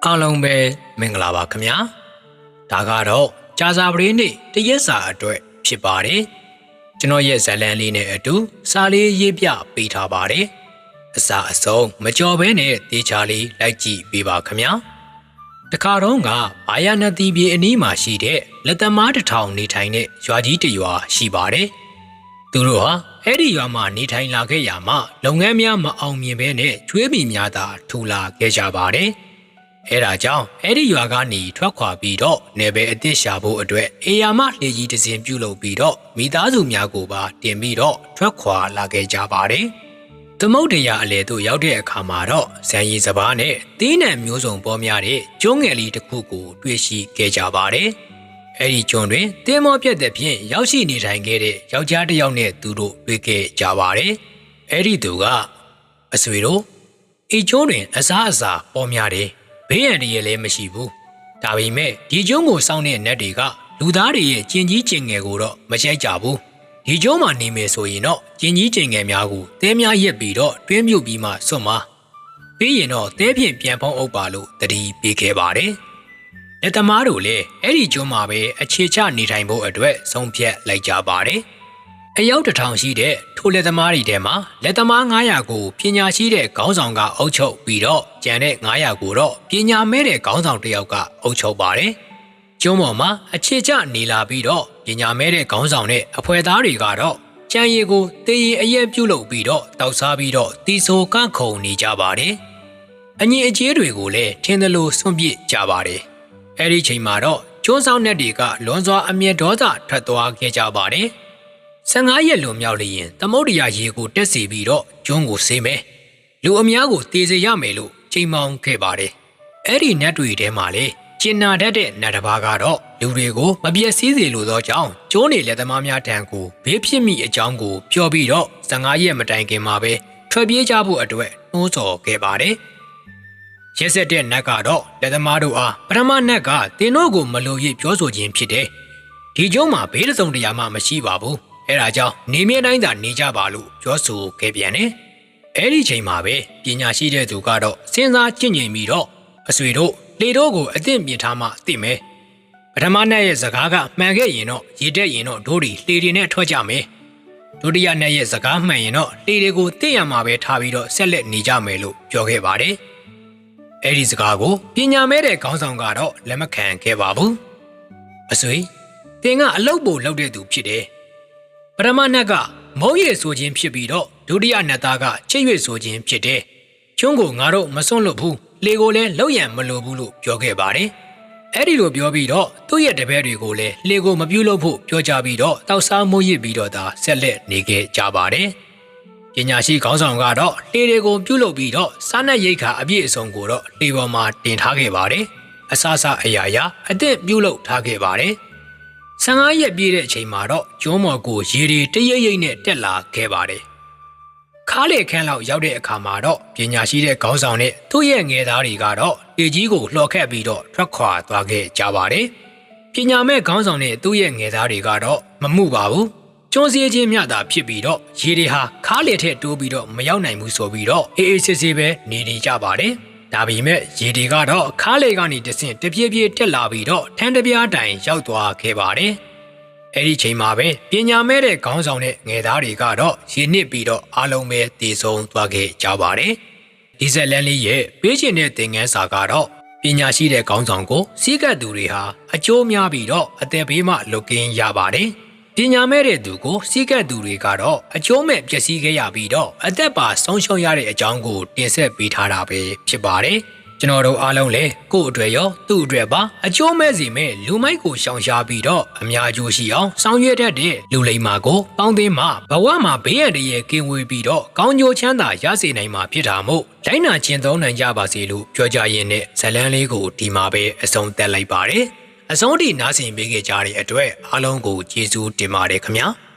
အားလုံးပဲမင်္ဂလာပါခင်ဗျာဒါကတော့ကြာစာပရိနေ့တရက်စာအတွက်ဖြစ်ပါတယ်ကျွန်တော်ရဲ့ဇာတ်လမ်းလေးနဲ့အတူစာလေးရေးပြပေးထားပါတယ်အစာအဆုံးမကြော်ဘဲနဲ့တေချာလေးလိုက်ကြည့်ပေးပါခင်ဗျာတခါတော့ကဘာယာနတိပြည်အနီးမှာရှိတဲ့လက်သမားတစ်ထောင်နေထိုင်တဲ့ရွာကြီးတစ်ရွာရှိပါတယ်သူတို့ဟာအဲ့ဒီရွာမှာနေထိုင်လာခဲ့ရမှာလုပ်ငန်းများမအောင်မြင်ဘဲနဲ့ကျွေးမိများသာထူလာခဲ့ကြပါတယ်အဲဒါကြောင့်အဲ့ဒီရွာကနေထွက်ခွာပြီးတော့နေပဲအသစ်ရှာဖို့အတွက်အေယာမလေကြီးတစ်စင်ပြုတ်လုပ်ပြီးတော့မိသားစုများကိုပါတင်ပြီးတော့ထွက်ခွာလာခဲ့ကြပါတယ်။သမုဒ္ဒရာအလေတို့ရောက်တဲ့အခါမှာတော့ဇန်ရီစပားနဲ့သီးနှံမျိုးစုံပေါ်များတဲ့ကျွန်းငယ်လေးတစ်ခုကိုတွေ့ရှိခဲ့ကြပါတယ်။အဲ့ဒီကျွန်းတွင်တင်းမောပြက်တဲ့ဖြင့်ရောက်ရှိနေထိုင်ခဲ့တဲ့ယောက်ျားတစ်ယောက်နဲ့သူတို့တွေ့ခဲ့ကြပါတယ်။အဲ့ဒီသူကအဆွေတို့ဤကျွန်းတွင်အစားအစာပေါ်များတယ်ဘေးရန်တည်းလည်းမရှိဘူးဒါပေမဲ့ဒီကျုံးကိုစောင်းတဲ့နတ်တွေကလူသားတွေရဲ့ကျင်ကြီးကျင်ငယ်ကိုတော့မချိုက်ကြဘူးဒီကျုံးမှာနေမယ်ဆိုရင်တော့ကျင်ကြီးကျင်ငယ်များကိုတဲများရက်ပြီးတော့တွင်းမြုပ်ပြီးမှဆွတ်မှာပြီးရင်တော့တဲဖြင့်ပြန်ဖုံးအုပ်ပါလို့တတိပေးခဲ့ပါတယ်လက်သမားတို့လည်းအဲ့ဒီကျုံးမှာပဲအခြေချနေထိုင်ဖို့အတွက်ဆုံးဖြတ်လိုက်ကြပါတယ်အယောက်တစ်ထောင်ရှိတဲ့ထိုလက်သမားတွေထဲမှာလက်သမား900ကိုပညာရှိတဲ့ခေါင်းဆောင်ကအုပ်ချုပ်ပြီးတော့ကျန်တဲ့900ကိုတော့ပညာမဲ့တဲ့ခေါင်းဆောင်တစ်ယောက်ကအုပ်ချုပ်ပါတယ်။ကျုံးပေါ်မှာအခြေချနေလာပြီးတော့ပညာမဲ့တဲ့ခေါင်းဆောင်နဲ့အဖွဲသားတွေကတော့ကြံရည်ကိုတေးရည်အရက်ပြုတ်လုပ်ပြီးတော့တောက်စားပြီးတော့တီဆိုကန့်ခုန်နေကြပါတယ်။အငြင်းအကျေးတွေကိုလည်းထင်းသလိုစွန့်ပစ်ကြပါတယ်။အဲဒီချိန်မှာတော့ကျွန်းဆောင်နက်တွေကလွန်စွာအမျက်ဒေါသထွက်သွားခဲ့ကြပါတယ်။15ရက်လွန်မြောက်လျင်သမုဒ္ဒရာရေကိုတက်စီပြီးတော့ကျွန်းကိုဆေးမယ်လူအများကိုတေးစေရမယ်လို့ချိန်မောင်းခဲ့ပါတယ်အဲ့ဒီနတ်တွေထဲမှာလေကျင်နာတတ်တဲ့နတ်တစ်ပါးကတော့လူတွေကိုမပြည့်စည်စေလိုသောကြောင့်ကျိုးနေလက်သမားများထံကိုဘေးဖြစ်မိအကြောင်းကိုပြောပြီးတော့15ရက်မတိုင်ခင်မှာပဲထွက်ပြေးကြဖို့အတွက်နှိုးဆော်ခဲ့ပါတယ်ရက်ဆက်တဲ့နတ်ကတော့လက်သမားတို့အားပထမနတ်ကတင်တို့ကိုမလိုရစ်ပြောဆိုခြင်းဖြစ်တယ်ဒီကျုံးမှာဘေးတစ်စုံတရာမှမရှိပါဘူးအဲဒါကြောင့်နေမြဲတိုင်းသာနေကြပါလို့ပြောဆိုခဲ့ပြန်တယ်။အဲဒီချိန်မှာပဲပညာရှိတဲ့သူကတော့စဉ်းစားကြည့်ငြိမ်ပြီးတော့အဆွေတို့လေတို့ကိုအသင့်ပြင်ထားမှသိမယ်။ပထမနတ်ရဲ့စကားကမှန်ခဲ့ရင်တော့ရေတက်ရင်တော့တို့တွေလေတွေနဲ့ထွက်ကြမယ်။ဒုတိယနတ်ရဲ့စကားမှန်ရင်တော့လေတွေကိုသိရမှာပဲထားပြီးတော့ဆက်လက်နေကြမယ်လို့ပြောခဲ့ပါတယ်။အဲဒီစကားကိုပညာမဲ့တဲ့ခေါင်းဆောင်ကတော့လက်မခံခဲ့ပါဘူး။အဆွေသင်ကအလုပ်ပို့လုပ်တဲ့သူဖြစ်တယ်။ပထမနတ်ကမုံရည်ဆိုခြင်းဖြစ်ပြီးတော့ဒုတိယနတ်သားကချစ်ရွေဆိုခြင်းဖြစ်တယ်။ကျွန်းကိုငါတို့မစွန့်လွတ်ဘူး။လေကိုလည်းလောက်ရန်မလိုဘူးလို့ပြောခဲ့ပါတယ်။အဲ့ဒီလိုပြောပြီးတော့သူ့ရဲ့တပည့်တွေကိုလည်းလေကိုမပြုတ်လို့ဖို့ပြောကြပြီးတော့တောက်စားမိုးရစ်ပြီးတော့သာဆက်လက်နေခဲ့ကြပါတယ်။ပညာရှိခေါင်းဆောင်ကတော့လေတွေကိုပြုတ်လို့ပြီးတော့စားနပ်ရိက္ခာအပြည့်အစုံကိုတော့လေပေါ်မှာတင်ထားခဲ့ပါတယ်။အဆအဆအရာရာအသင့်ပြုတ်လို့ထားခဲ့ပါတယ်။15ရက်ပြည့်တဲ့အချိန်မှာတော့ကျွန်းမော်ကိုရေတွေတရိပ်ရိပ်နဲ့တက်လာခဲ့ပါတယ်။ခါးလေခန်းလောက်ရောက်တဲ့အခါမှာတော့ပညာရှိတဲ့ခေါင်းဆောင်နဲ့သူ့ရဲ့ငယ်သားတွေကတော့လေကြီးကိုလှော်ခတ်ပြီးတော့ထွက်ခွာသွားခဲ့ကြပါတယ်။ပညာမဲ့ခေါင်းဆောင်နဲ့သူ့ရဲ့ငယ်သားတွေကတော့မမှုပါဘူး။ကျွန်းစည်းချင်းမျှတာဖြစ်ပြီးတော့ရေတွေဟာခါးလေထက်တိုးပြီးတော့မရောက်နိုင်ဘူးဆိုပြီးတော့အေးအေးဆေးဆေးပဲနေနေကြပါတယ်။ဒါပေမဲ့ရေတွေကတော့ခါးလေကနေတဆင့်တပြေးပြေးတက်လာပြီးတော့ထန်းတပြားတိုင်ရောက်သွားခဲ့ပါတယ်။အဲဒီချိန်မှာပဲပညာမဲ့တဲ့ခေါင်းဆောင်တဲ့ငယ်သားတွေကတော့ရေနစ်ပြီးတော့အားလုံးပဲတည်ဆုံသွားခဲ့ကြပါတယ်။ဒီဇက်လန်လေးရဲ့ပေးချင်တဲ့သင်ခန်းစာကတော့ပညာရှိတဲ့ခေါင်းဆောင်ကိုစီးကပ်သူတွေဟာအကျိုးများပြီးတော့အသက်ဘေးမှလွတ်ကင်းရပါတယ်။ပညာမဲ့တဲ့သူကိုစီးကပ်သူတွေကတော့အကျိုးမဲ့ပျက်စီးခဲ့ရပြီးတော့အသက်ပါဆုံးရှုံးရတဲ့အကြောင်းကိုတင်ဆက်ပေးထားတာပဲဖြစ်ပါတယ်။ကျွန်တော်တို့အားလုံးလည်းကိုယ့်အတွက်ရောသူ့အတွက်ပါအကျိုးမဲ့စီမဲ့လူမိုက်ကိုရှောင်ရှားပြီးတော့အများအကျိုးရှိအောင်ဆောင်ရွက်တတ်တဲ့လူလိမ္မာကိုပေါင်းသိမ်းမှဘဝမှာဘေးရန်တည်းရဲ့ကင်းဝေးပြီးတော့ကောင်းကျိုးချမ်းသာရစေနိုင်မှာဖြစ်တာမို့လိုက်နာကျင့်သုံးနိုင်ကြပါစေလို့ပြောကြရင်းနဲ့ဇလန်းလေးကိုဒီမှာပဲအဆုံးသတ်လိုက်ပါတယ်။အဆုံးထိနားဆင်ပေးခဲ့ကြတဲ့အတွက်အားလုံးကိုကျေးဇူးတင်ပါတယ်ခင်ဗျာ။